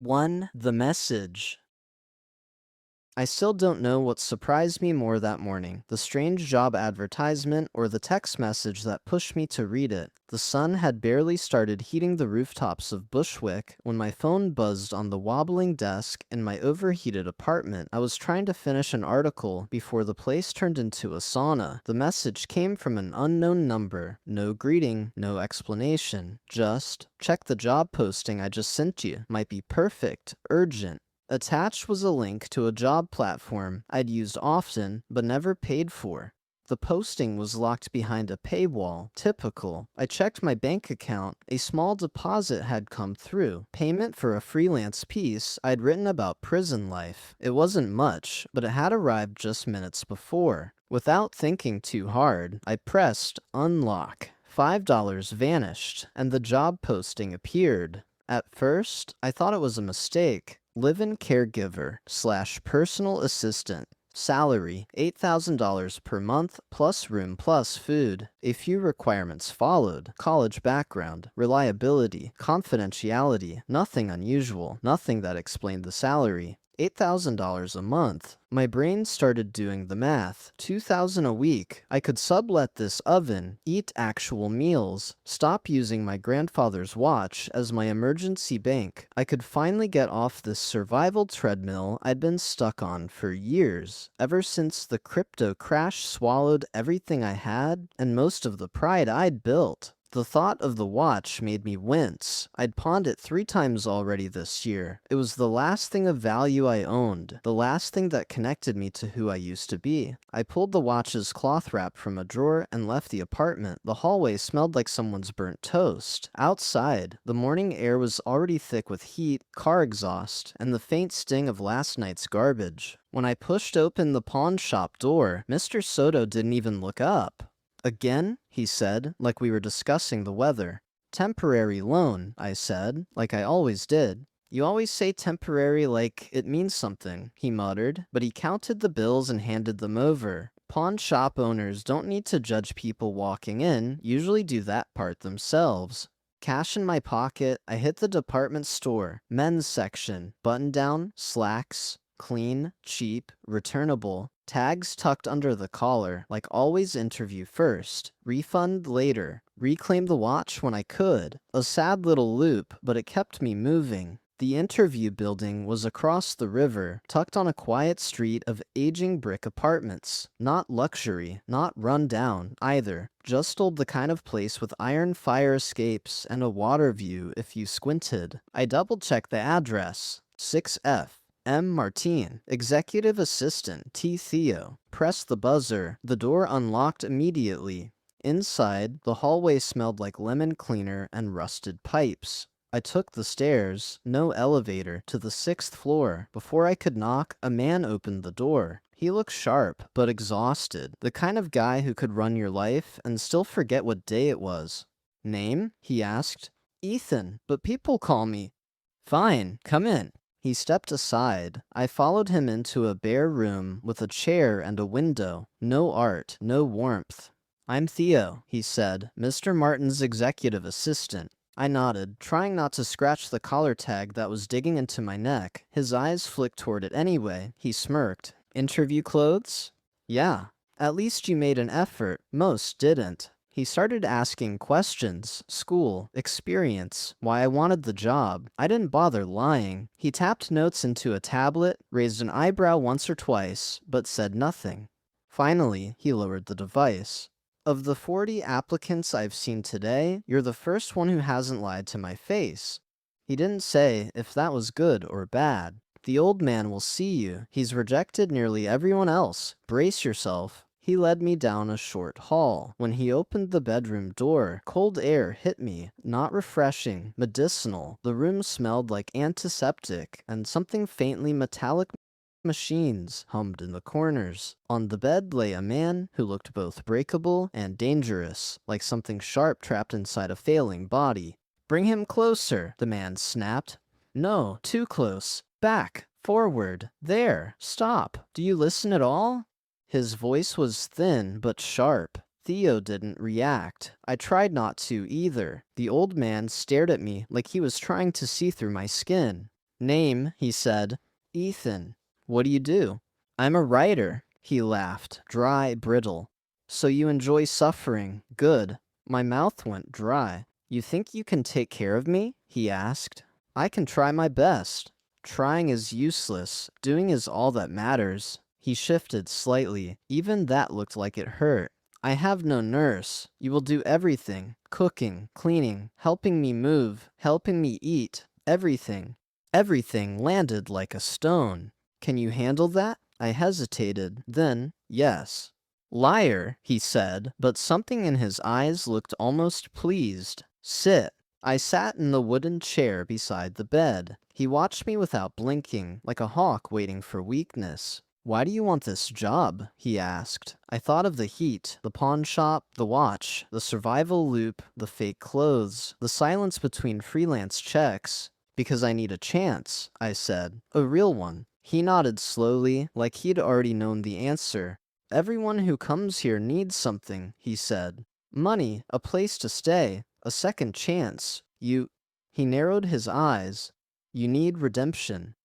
1. The message. I still don't know what surprised me more that morning, the strange job advertisement or the text message that pushed me to read it. The sun had barely started heating the rooftops of Bushwick when my phone buzzed on the wobbling desk in my overheated apartment. I was trying to finish an article before the place turned into a sauna. The message came from an unknown number. No greeting, no explanation. Just, check the job posting I just sent you. Might be perfect, urgent. Attached was a link to a job platform I'd used often but never paid for. The posting was locked behind a paywall. Typical. I checked my bank account. A small deposit had come through. Payment for a freelance piece I'd written about prison life. It wasn't much, but it had arrived just minutes before. Without thinking too hard, I pressed unlock. $5 vanished, and the job posting appeared. At first, I thought it was a mistake. Live-in caregiver / personal assistant. Salary, $8,000 per month, plus room plus food. A few requirements followed. College background, reliability, confidentiality. Nothing unusual, nothing that explained the salary. $8,000 a month. My brain started doing the math. $2,000 a week. I could sublet this oven, eat actual meals, stop using my grandfather's watch as my emergency bank. I could finally get off this survival treadmill I'd been stuck on for years, ever since the crypto crash swallowed everything I had and most of the pride I'd built. The thought of the watch made me wince. I'd pawned it 3 times already this year. It was the last thing of value I owned, the last thing that connected me to who I used to be. I pulled the watch's cloth wrap from a drawer and left the apartment. The hallway smelled like someone's burnt toast. Outside, the morning air was already thick with heat, car exhaust, and the faint sting of last night's garbage. When I pushed open the pawn shop door, Mr. Soto didn't even look up. Again? He said, like we were discussing the weather. Temporary loan, I said, like I always did. You always say temporary like it means something, he muttered, but he counted the bills and handed them over. Pawn shop owners don't need to judge people walking in, usually do that part themselves. Cash in my pocket, I hit the department store, men's section, button-down, slacks, clean, cheap, returnable. Tags tucked under the collar, like always interview first, refund later, reclaim the watch when I could. A sad little loop, but it kept me moving. The interview building was across the river, tucked on a quiet street of aging brick apartments. Not luxury, not run down, either. Just old, the kind of place with iron fire escapes and a water view if you squinted. I double-checked the address. 6F. M. Martin, Executive Assistant, T. Theo. Pressed the buzzer. The door unlocked immediately. Inside, the hallway smelled like lemon cleaner and rusted pipes. I took the stairs, no elevator, to the 6th floor. Before I could knock, a man opened the door. He looked sharp, but exhausted. The kind of guy who could run your life and still forget what day it was. Name? He asked. Ethan, but people call me. Fine, come in. He stepped aside. I followed him into a bare room with a chair and a window. No art, no warmth. I'm Theo, he said, Mr. Martin's executive assistant. I nodded, trying not to scratch the collar tag that was digging into my neck. His eyes flicked toward it anyway. He smirked. Interview clothes? Yeah. At least you made an effort. Most didn't. He started asking questions, school, experience, why I wanted the job. I didn't bother lying. He tapped notes into a tablet, raised an eyebrow once or twice, but said nothing. Finally, he lowered the device. Of the 40 applicants I've seen today, you're the first one who hasn't lied to my face. He didn't say if that was good or bad. The old man will see you. He's rejected nearly everyone else. Brace yourself. He led me down a short hall. When he opened the bedroom door, cold air hit me. Not refreshing, medicinal. The room smelled like antiseptic, and something faintly metallic machines hummed in the corners. On the bed lay a man who looked both breakable and dangerous, like something sharp trapped inside a failing body. Bring him closer, the man snapped. No, too close. Back, forward, there, stop. Do you listen at all? His voice was thin but sharp. Theo didn't react. I tried not to either. The old man stared at me like he was trying to see through my skin. Name, he said. Ethan. What do you do? I'm a writer, he laughed, dry, brittle. So you enjoy suffering. Good. My mouth went dry. You think you can take care of me? He asked. I can try my best. Trying is useless. Doing is all that matters. He shifted slightly. Even that looked like it hurt. I have no nurse. You will do everything. Cooking, cleaning, helping me move, helping me eat. Everything. Everything landed like a stone. Can you handle that? I hesitated. Then, yes. Liar, he said, but something in his eyes looked almost pleased. Sit. I sat in the wooden chair beside the bed. He watched me without blinking, like a hawk waiting for weakness. Why do you want this job? He asked. I thought of the heat, the pawn shop, the watch, the survival loop, the fake clothes, the silence between freelance checks. Because I need a chance, I said. A real one. He nodded slowly, like he'd already known the answer. Everyone who comes here needs something, he said. Money, a place to stay, a second chance. He narrowed his eyes. You need redemption.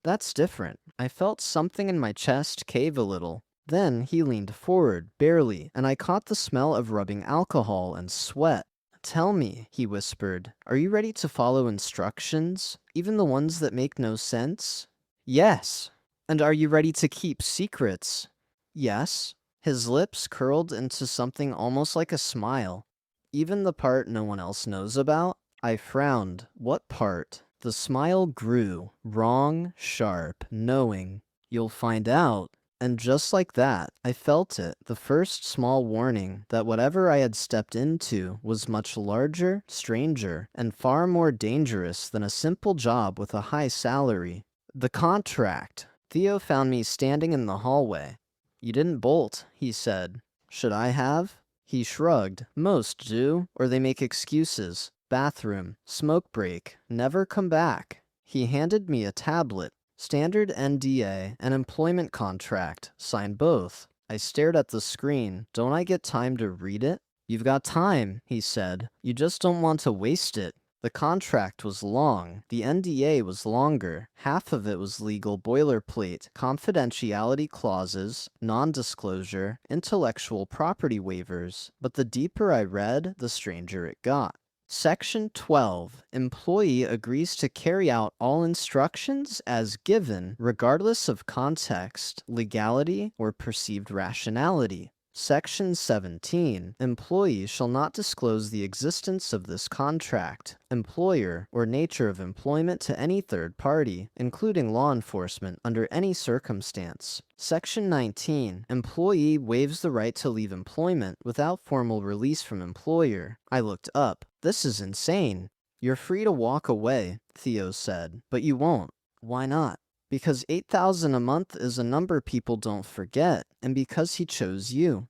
That's different. I felt something in my chest cave a little. Then he leaned forward, barely, and I caught the smell of rubbing alcohol and sweat. Tell me, he whispered, are you ready to follow instructions, even the ones that make no sense? Yes. And are you ready to keep secrets? Yes. His lips curled into something almost like a smile. Even the part no one else knows about? I frowned. What part? The smile grew, wrong, sharp, knowing. You'll find out. And just like that, I felt it, the first small warning that whatever I had stepped into was much larger, stranger, and far more dangerous than a simple job with a high salary. The contract. Theo found me standing in the hallway. You didn't bolt, he said. Should I have? He shrugged. Most do, or they make excuses. Bathroom, smoke break, never come back. He handed me a tablet. Standard NDA and employment contract. Sign both. I stared at the screen. Don't I get time to read it? You've got time, he said. You just don't want to waste it. The contract was long. The NDA was longer. Half of it was legal boilerplate, confidentiality clauses, non-disclosure, intellectual property waivers. But the deeper I read, the stranger it got. Section 12. Employee agrees to carry out all instructions as given, regardless of context, legality, or perceived rationality. Section 17. Employee shall not disclose the existence of this contract, employer, or nature of employment to any third party, including law enforcement, under any circumstance. Section 19. Employee waives the right to leave employment without formal release from employer. I looked up. This is insane. You're free to walk away, Theo said, but you won't. Why not? Because 8,000 a month is a number people don't forget, and because he chose you.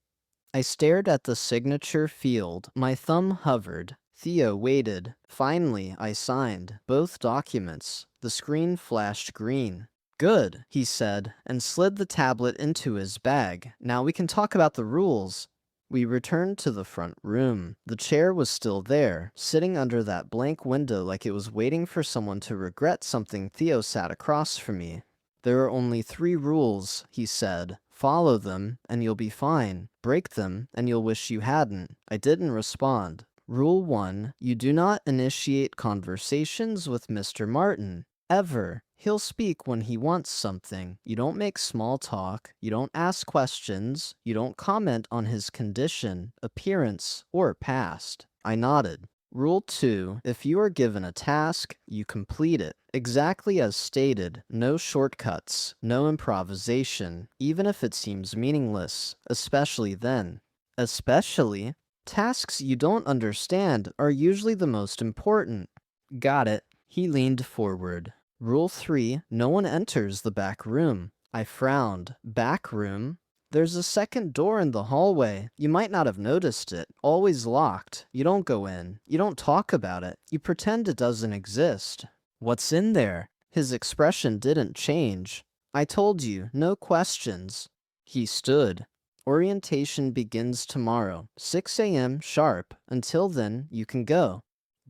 I stared at the signature field. My thumb hovered. Theo waited. Finally, I signed both documents. The screen flashed green. Good, he said, and slid the tablet into his bag. Now we can talk about the rules. We returned to the front room. The chair was still there, sitting under that blank window like it was waiting for someone to regret something. Theo sat across from me. There are only 3 rules, he said. Follow them, and you'll be fine. Break them, and you'll wish you hadn't. I didn't respond. Rule 1. You do not initiate conversations with Mr. Martin. Ever. He'll speak when he wants something. You don't make small talk. You don't ask questions. You don't comment on his condition, appearance, or past. I nodded. Rule 2. If you are given a task, you complete it. Exactly as stated. No shortcuts. No improvisation. Even if it seems meaningless. Especially then. Especially? Tasks you don't understand are usually the most important. Got it. He leaned forward. Rule 3. No one enters the back room. I frowned. Back room? There's a second door in the hallway. You might not have noticed it. Always locked. You don't go in. You don't talk about it. You pretend it doesn't exist. What's in there? His expression didn't change. I told you, no questions. He stood. Orientation begins tomorrow, 6 a.m. sharp. Until then, you can go.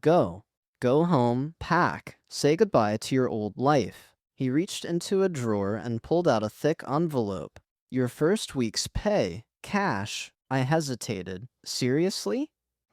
Go. Go home, pack, say goodbye to your old life. He reached into a drawer and pulled out a thick envelope. Your first week's pay, cash. I hesitated. Seriously?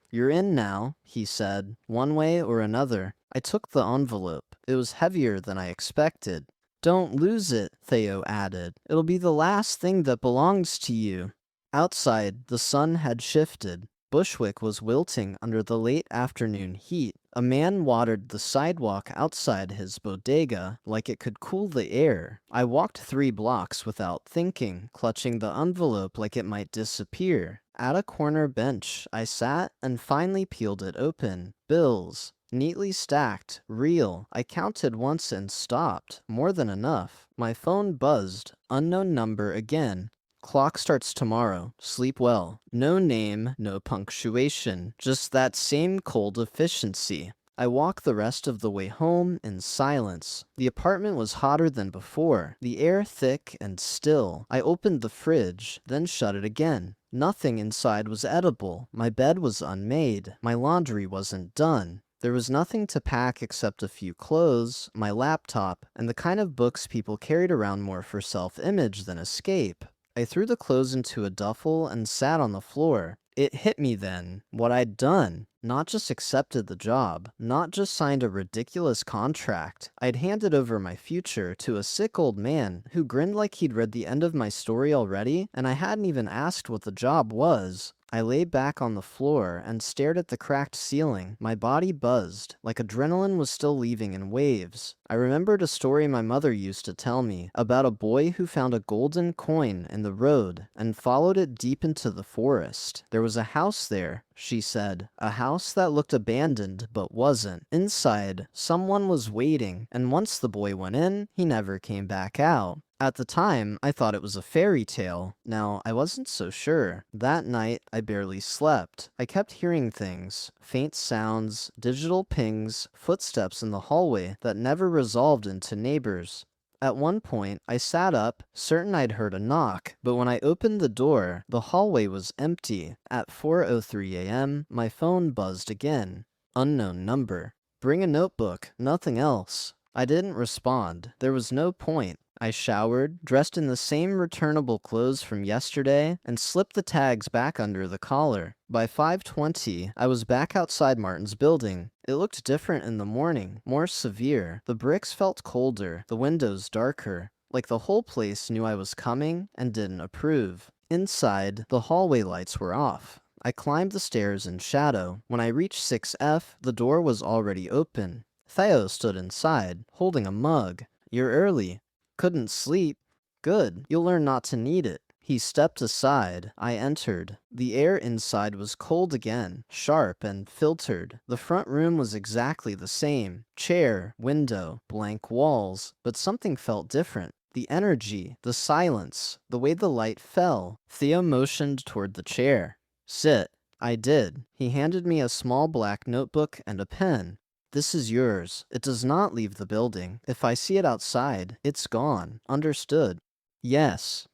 You're in now, he said, one way or another. I took the envelope. It was heavier than I expected. Don't lose it, Theo added. It'll be the last thing that belongs to you. Outside, the sun had shifted. Bushwick was wilting under the late afternoon heat. A man watered the sidewalk outside his bodega like it could cool the air. I walked 3 blocks without thinking, clutching the envelope like it might disappear. At a corner bench, I sat and finally peeled it open. Bills. Neatly stacked, real. I counted once and stopped. More than enough. My phone buzzed. Unknown number again. Clock starts tomorrow. Sleep well. No name, no punctuation. Just that same cold efficiency. I walked the rest of the way home in silence. The apartment was hotter than before, the air thick and still. I opened the fridge, then shut it again. Nothing inside was edible. My bed was unmade. My laundry wasn't done. There was nothing to pack except a few clothes, my laptop, and the kind of books people carried around more for self-image than escape. I threw the clothes into a duffel and sat on the floor. It hit me then, what I'd done. Not just accepted the job, not just signed a ridiculous contract. I'd handed over my future to a sick old man who grinned like he'd read the end of my story already, and I hadn't even asked what the job was. I lay back on the floor and stared at the cracked ceiling. My body buzzed, like adrenaline was still leaving in waves. I remembered a story my mother used to tell me about a boy who found a golden coin in the road and followed it deep into the forest. There was a house there, she said, a house that looked abandoned but wasn't. Inside, someone was waiting, and once the boy went in, he never came back out. At the time, I thought it was a fairy tale. Now, I wasn't so sure. That night, I barely slept. I kept hearing things. Faint sounds, digital pings, footsteps in the hallway that never resolved into neighbors. At one point, I sat up, certain I'd heard a knock, but when I opened the door, the hallway was empty. At 4:03 a.m., my phone buzzed again. Unknown number. Bring a notebook, nothing else. I didn't respond. There was no point. I showered, dressed in the same returnable clothes from yesterday, and slipped the tags back under the collar. By 5:20, I was back outside Martin's building. It looked different in the morning, more severe. The bricks felt colder, the windows darker, like the whole place knew I was coming and didn't approve. Inside, the hallway lights were off. I climbed the stairs in shadow. When I reached 6F, the door was already open. Theo stood inside, holding a mug. You're early. Couldn't sleep. Good, you'll learn not to need it. He stepped aside. I entered. The air inside was cold again, sharp and filtered. The front room was exactly the same. Chair, window, blank walls. But something felt different. The energy, the silence, the way the light fell. Theo motioned toward the chair. Sit. I did. He handed me a small black notebook and a pen. This is yours. It does not leave the building. If I see it outside, it's gone. Understood? Yes.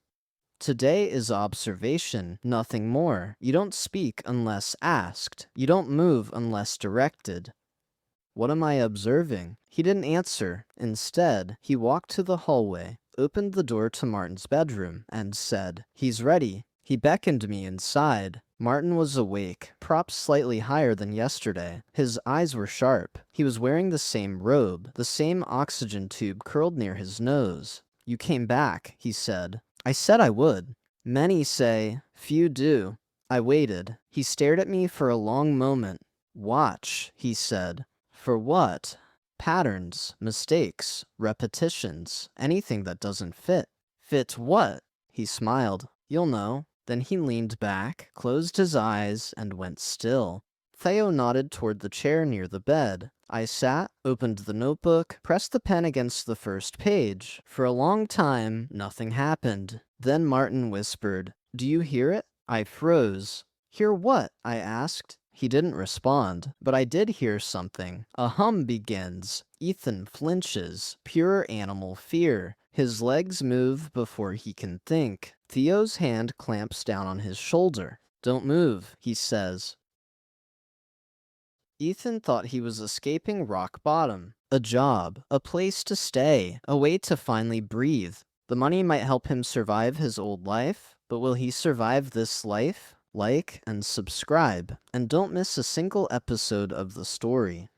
Today is observation, nothing more. You don't speak unless asked. You don't move unless directed. What am I observing? He didn't answer. Instead, he walked to the hallway, opened the door to Martin's bedroom, and said, "He's ready." He beckoned me inside. Martin was awake, propped slightly higher than yesterday. His eyes were sharp. He was wearing the same robe, the same oxygen tube curled near his nose. You came back, he said. I said I would. Many say, few do. I waited. He stared at me for a long moment. Watch, he said. For what? Patterns, mistakes, repetitions, anything that doesn't fit. Fit what? He smiled. You'll know. Then he leaned back, closed his eyes, and went still. Theo nodded toward the chair near the bed. I sat, opened the notebook, pressed the pen against the first page. For a long time, nothing happened. Then Martin whispered, "Do you hear it?" I froze. "Hear what?" I asked. He didn't respond, but I did hear something. A hum begins. Ethan flinches. Pure animal fear. His legs move before he can think. Theo's hand clamps down on his shoulder. "Don't move," he says. Ethan thought he was escaping rock bottom. A job, a place to stay, a way to finally breathe. The money might help him survive his old life, but will he survive this life? Like and subscribe, and don't miss a single episode of the story.